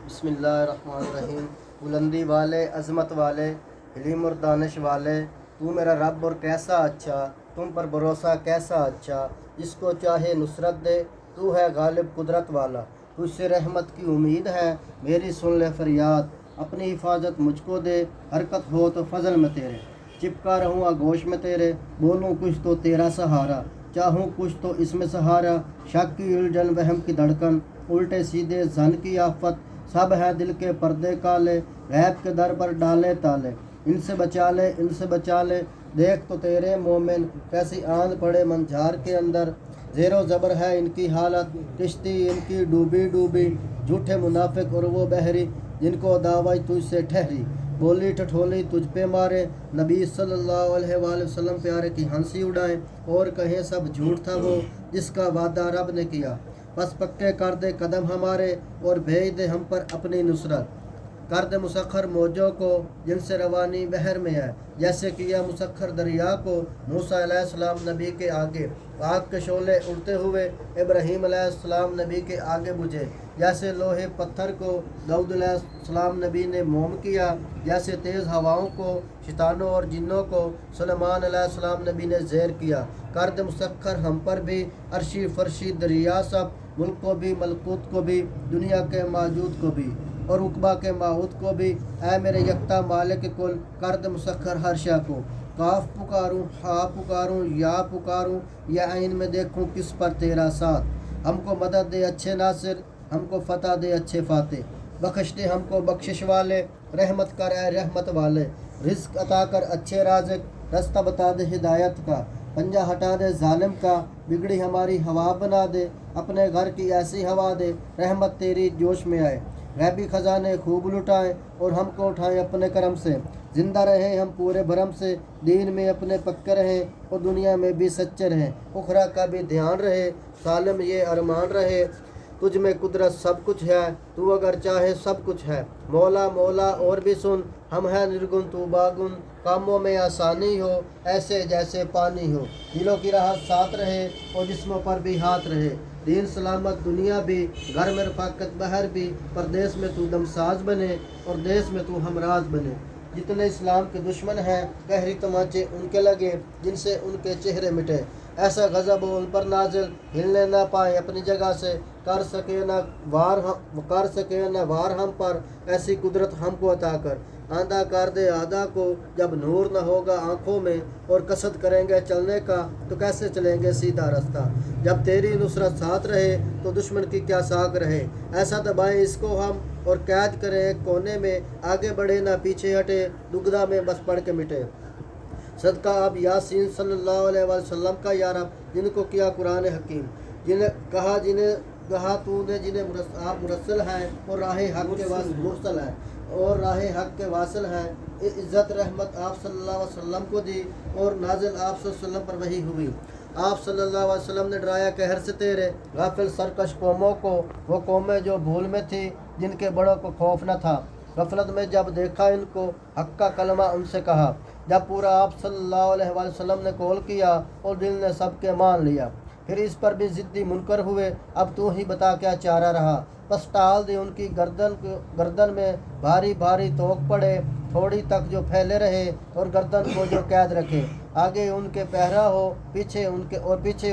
Speaker 2: بسم اللہ الرحمن الرحیم بلندی والے عظمت والے علم اور دانش والے تو میرا رب اور کیسا اچھا تم پر بھروسہ کیسا اچھا جس کو چاہے نصرت دے تو ہے غالب قدرت والا تجھ سے رحمت کی امید ہے میری سن لے فریاد اپنی حفاظت مجھ کو دے حرکت ہو تو فضل میں تیرے چپکا رہوں آگوش میں تیرے بولوں کچھ تو تیرا سہارا چاہوں کچھ تو اس میں سہارا شک کی الجھن وہم کی دھڑکن الٹے سیدھے زن کی آفت سب ہے دل کے پردے کالے غیب کے در پر ڈالے تالے ان سے بچا لے ان سے بچا لے دیکھ تو تیرے مومن کیسی آندھ پڑے منجھار کے اندر زیر و زبر ہے ان کی حالت کشتی ان کی ڈوبی ڈوبی جھوٹے منافق اور وہ بحری جن کو دعوی تجھ سے ٹھہری بولی ٹھٹھولی تجھ پہ مارے نبی صلی اللہ علیہ وآلہ وسلم پیارے کی ہنسی اڑائیں اور کہیں سب جھوٹ تھا وہ جس کا وعدہ رب نے کیا بس پکے کر دے قدم ہمارے اور بھیج دے ہم پر اپنی نصرت کر دے مسخر موجوں کو جن سے روانی بحر میں ہے جیسے کیا مسخر دریا کو موسیٰ علیہ السلام نبی کے آگے آگ کے شعلے اڑتے ہوئے ابراہیم علیہ السلام نبی کے آگے بجھے جیسے لوہے پتھر کو داؤد علیہ السلام نبی نے موم کیا جیسے تیز ہواؤں کو شیطانوں اور جنوں کو سلیمان علیہ السلام نبی نے زیر کیا کر دے مسخر ہم پر بھی عرشی فرشی دریا سب ملک کو بھی ملکوت کو بھی دنیا کے موجود کو بھی اور عقبہ کے ماحود کو بھی اے میرے یکتا مالک کل کر دے مسخر ہر شے کو کاف پکاروں ہا پکاروں یا پکاروں یا عین میں دیکھوں کس پر تیرا ساتھ ہم کو مدد دے اچھے ناصر ہم کو فتح دے اچھے فاتح بخش دے ہم کو بخشش والے رحمت کر اے رحمت والے رزق عطا کر اچھے رازق رستہ بتا دے ہدایت کا پنجہ ہٹا دے ظالم کا بگڑی ہماری ہوا بنا دے اپنے گھر کی ایسی ہوا دے رحمت تیری جوش میں آئے غیبی خزانے خوب لٹائیں اور ہم کو اٹھائیں اپنے کرم سے زندہ رہیں ہم پورے بھرم سے دین میں اپنے پکے رہیں اور دنیا میں بھی سچے رہیں اخرا کا بھی دھیان رہے سالم یہ ارمان رہے تجھ میں قدرت سب کچھ ہے تو اگر چاہے سب کچھ ہے مولا مولا اور بھی سن ہم ہیں نرگن تو باگن کاموں میں آسانی ہو ایسے جیسے پانی ہو دلوں کی راحت ساتھ رہے اور جسموں پر بھی ہاتھ رہے دین سلامت دنیا بھی گھر میں رفاقت بہر بھی پردیس میں تو دمساز بنے اور دیس میں تو ہمراز بنے جتنے اسلام کے دشمن ہیں گہری تماچے ان کے لگے جن سے ان کے چہرے مٹے ایسا غضب ہو ان پر نازل ہلنے نہ پائے اپنی جگہ سے، کر سکے نہ وار ہم پر، ایسی قدرت ہم کو عطا کر۔ آندھا کر دے آدھا کو جب نور نہ ہوگا آنکھوں میں، اور قصد کریں گے چلنے کا تو کیسے چلیں گے سیدھا رستہ۔ جب تیری نصرت ساتھ رہے تو دشمن کی کیا ساکھ رہے، ایسا دبائیں اس کو ہم اور قید کریں ایک کونے میں، آگے بڑھے نہ پیچھے ہٹے، دگدھا میں بس پڑھ کے مٹے۔ صدقہ اب یاسین صلی اللہ علیہ وسلم کا یا رب، جن کو کیا قرآن حکیم، جنہیں کہا تو نے جنہیں آپ مرسل ہیں اور راہ حق کے مرسل ہیں اور راہ حق کے واصل ہیں، عزت رحمت آپ صلی اللہ علیہ وسلم کو دی اور نازل آپ صلی اللہ علیہ وسلم پر وحی ہوئی۔ آپ صلی اللہ علیہ وسلم نے ڈرایا قہر سے تیرے غافل سرکش قوموں کو، وہ قومیں جو بھول میں تھی، جن کے بڑوں کو خوف نہ تھا۔ غفلت میں جب دیکھا ان کو، حق کا کلمہ ان سے کہا، جب پورا آپ صلی اللہ علیہ وسلم نے قول کیا اور دل نے سب کے مان لیا، پھر اس پر بھی ضدی منکر ہوئے، اب تو ہی بتا کیا چارہ رہا۔ بس ٹال دی ان کی گردن میں بھاری بھاری توق پڑے، تھوڑی تک جو پھیلے رہے اور گردن کو جو قید رکھے، آگے ان کے پہرا ہو پیچھے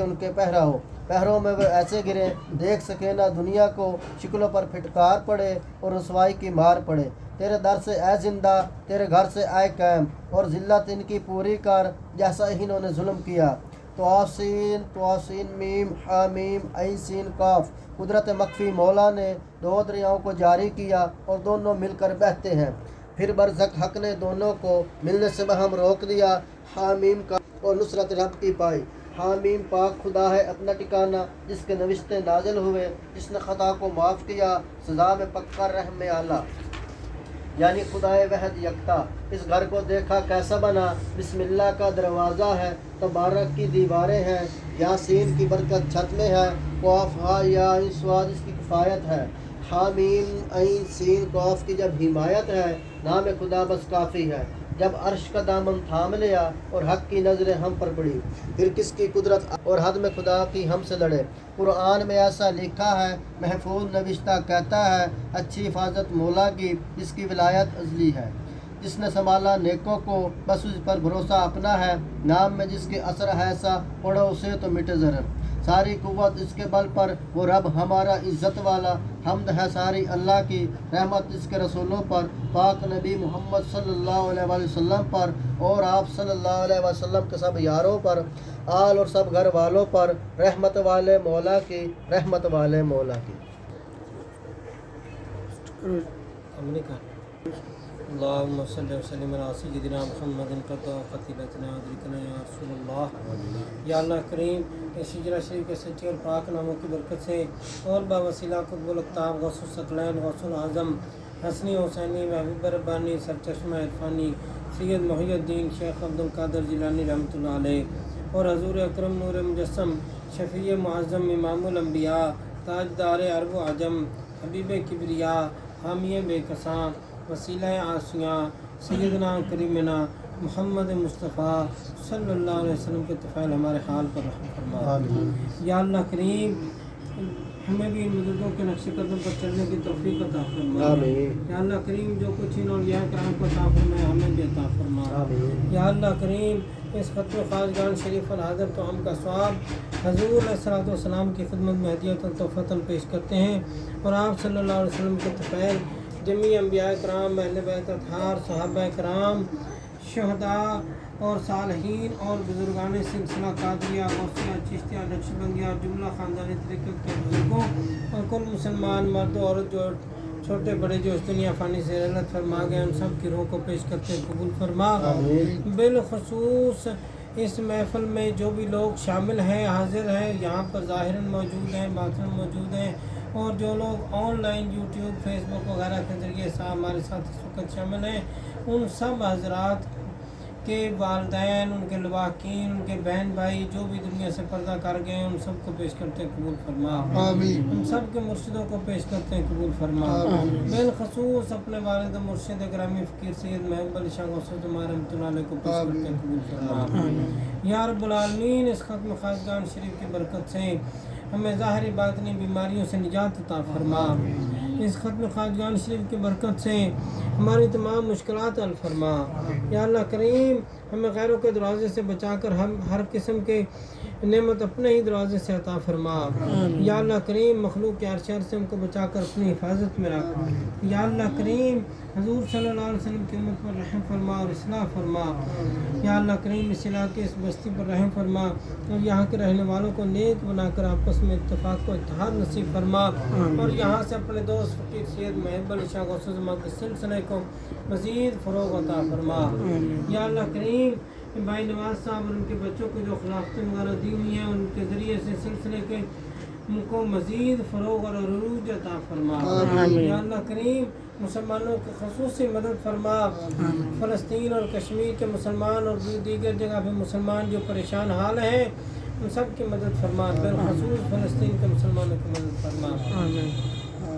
Speaker 2: ان کے پہرا ہو، پہروں میں وہ ایسے گرے دیکھ سکے نہ دنیا کو، شکلوں پر پھٹکار پڑے اور رسوائی کی مار پڑے۔ تیرے در سے اے زندہ، تیرے گھر سے آئے قائم، اور ذلت ان کی پوری کر جیسا انہوں نے ظلم کیا۔ توسین میم حامیم عین سین قاف، قدرت مخفی مولا نے دو دریاؤں کو جاری کیا اور دونوں مل کر بہتے ہیں، پھر برزق حق نے دونوں کو ملنے سے بہم روک دیا۔ حامیم کا اور نصرت رب کی پائی، حامیم پاک خدا ہے اپنا ٹھکانہ، جس کے نوشتے نازل ہوئے، جس نے خطا کو معاف کیا، سزا میں پکا رحم اعلیٰ، یعنی خدائے وحد یکتا۔ اس گھر کو دیکھا کیسا بنا، بسم اللہ کا دروازہ ہے، تبارک کی دیواریں ہیں، یاسین کی برکت چھت میں ہے، قاف ہا یا عین صاد اس کی کفایت ہے، حامیم عین سین قاف کی جب حمایت ہے، نام خدا بس کافی ہے۔ جب عرش کا دامن تھام لیا اور حق کی نظریں ہم پر پڑی، پھر کس کی قدرت اور حد میں خدا کی ہم سے لڑے۔ قرآن میں ایسا لکھا ہے، محفوظ نوشتہ کہتا ہے، اچھی حفاظت مولا کی، جس کی ولایت ازلی ہے، جس نے سنبھالا نیکوں کو، بس اس پر بھروسہ اپنا ہے، نام میں جس کے اثر ہے ایسا، پڑھو اسے تو مٹے ضرر۔ ساری قوت اس کے بل پر، وہ رب ہمارا عزت والا، حمد ہے ساری اللہ کی، رحمت اس کے رسولوں پر، پاک نبی محمد صلی اللہ علیہ وسلم پر اور آپ صلی اللہ علیہ وسلم کے سب یاروں پر، آل اور سب گھر والوں پر، رحمت والے مولا کی، رحمت والے مولا کی۔
Speaker 1: اللهم صل وسلم على سيدنا محمد قد قتلتنا ادركنا یا رسول اللہ۔ یا اللہ کریم، اس ہجرہ شریف کے سچے اور پاک ناموں کی برکت سے اور باوسیلہ قطب الأقطاب غوث الثقلین غوث العظم حسنی حسینی محبوب ربانی سرچشمہ عرفانی سید محی الدین شیخ عبد القادر جیلانی رحمۃ اللہ علیہ اور حضور اکرم نور مجسم شفیع معظم امام الانبیاء تاجدار عرب و عجم حبیب کبریا حامی بے کساں وسیلہ آسیاں سیدنا کریمنا محمد مصطفیٰ صلی اللہ علیہ وسلم کے طفیل ہمارے حال پر رحم فرما۔ یا اللہ کریم، ہمیں بھی ان مددوں کے نقش قدم پر چلنے کی توفیق عطا فرما۔ یا اللہ کریم، جو کچھ ان اولیاء کرام کو عطا فرمائے ہمیں بھی عطا فرما۔ یا اللہ کریم، اس ختم خواجگان شریف الحاضر تو ہم کا ثواب حضور علیہ الصلوۃ والسلام کی خدمت میں ہدیۃ تحفۃ پیش کرتے ہیں، اور آپ صلی اللہ علیہ وسلم کے طفیل جمیع انبیاء کرام، اہل بیت اطہار، صحابہ کرام، شہداء اور صالحین اور بزرگان سلسلہ قادریہ غوثیہ چشتیہ نقشبندیہ اور جملہ خاندانی طریقت کے بزرگوں اور کل مسلمان مرد و عورت جو چھوٹے بڑے جو اس دنیا فانی سے رحلت فرما گئے، ان سب کی روح کو پیش کرتے قبول فرما۔ بالخصوص اس محفل میں جو بھی لوگ شامل ہیں، حاضر ہیں، یہاں پر ظاہراً موجود ہیں، باطناً موجود ہیں، اور جو لوگ آن لائن یوٹیوب فیس بک وغیرہ کے ذریعے ہمارے ساتھ اس وقت شامل ہیں، ان سب حضرات کے والدین، ان کے لواحقین، ان کے بہن بھائی جو بھی دنیا سے پردہ کر گئے ہیں، ان سب کو پیش کرتے قبول فرما۔ ان سب کے مرشدوں کو پیش کرتے قبول فرما۔ بالخصوص اپنے والد مرشد گرامی فقیر سید محبوب علی شاہ غوث الجماع رحمۃ اللہ علیہ کو پیش کرتے قبول فرما۔ یا رب العالمین، اس ختم خواجگان شریف کی برکت سے ہمیں ظاہری باطنی بیماریوں سے نجات عطا فرما۔ اس ختم خواجگان شریف کی برکت سے ہماری تمام مشکلات حل فرما۔ یا اللہ کریم، ہمیں غیروں کے دروازے سے بچا کر ہم ہر قسم کے نعمت اپنے ہی دروازے سے عطا فرما۔ یا اللہ کریم مخلوق کے ہر شر سے ان کو بچا کر اپنی حفاظت میں رکھ۔ یا اللہ کریم حضور صلی اللہ علیہ وسلم کی امت پر رحم فرما اور اصلاح فرما۔ یا اللہ کریم اس علاقے اس بستی پر رحم فرما اور یہاں کے رہنے والوں کو نیک بنا کر آپس میں اتفاق کو اتحاد نصیب فرما، اور یہاں سے اپنے دوست فقیر سید محب علی شاہ غوث الزمان کے سلسلے کو مزید فروغ عطا فرما۔ یا اللہ کریم بھائی نواز صاحب اور ان کے بچوں کو جو خلافتیں وغیرہ دی ہوئی ہیں ان کے ذریعے سے سلسلے کے ان کو مزید فروغ اور عروج عطا فرما۔ یا اللہ کریم مسلمانوں کی خصوصی مدد فرما۔ فلسطین اور کشمیر کے مسلمان اور دیگر جگہ پہ مسلمان جو پریشان حال ہیں ان سب کی مدد فرما، بالخصوص فلسطین کے مسلمانوں کی مدد فرما۔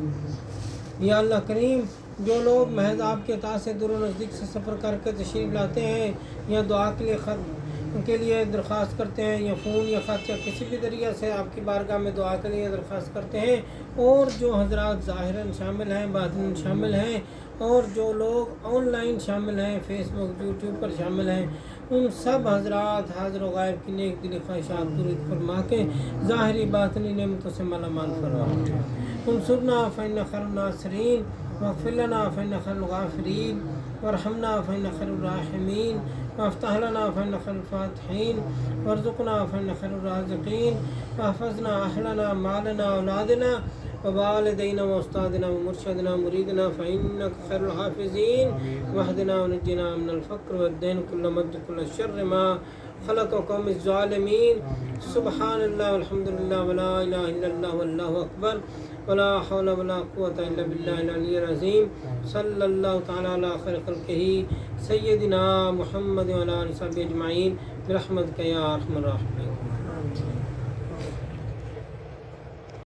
Speaker 1: یا اللہ کریم جو لوگ محض آپ کے عطا سے دور و نزدیک سے سفر کر کے تشریف لاتے ہیں یا دعا کے لیے خط کے لیے درخواست کرتے ہیں یا فون یا خط یا کسی بھی ذریعہ سے آپ کی بارگاہ میں دعا کے لیے درخواست کرتے ہیں، اور جو حضرات ظاہراً شامل ہیں باطناً شامل ہیں اور جو لوگ آن لائن شامل ہیں فیس بک یوٹیوب پر شامل ہیں، ان سب حضرات حاضر و غائب کی نیک دلی خواہشات پوری فرما کے ظاہری باطنی نعمتوں سے مالا مال فرما۔ انصرنا فإنک خیر الناصرین واغفر لنا فإنک خیر الغافرین وارحمنا فإنک خیر الراحمین وافتح لنا فإنک خیر الفاتحین وارزقنا فإنک خیر الرازقین واحفظنا اہلنا مالنا اولادنا ووالدینا واستادنا ومرشدنا ومریدنا فإنک خیر الحافظین واہدنا ونجنا من الفقر والدین کل مد کل شر ما خلق قوم الظالمین۔ سبحان اللہ والحمد للہ ولا الہ الا اللہ واللہ اکبر ولا حول ولا قوة الا باللہ العلی العظیم۔ صلی اللہ تعالی علی خیر خلقہ سیدنا محمد وعلی آلہ وصحبہ اجمعین برحمتک یا ارحم الراحمین۔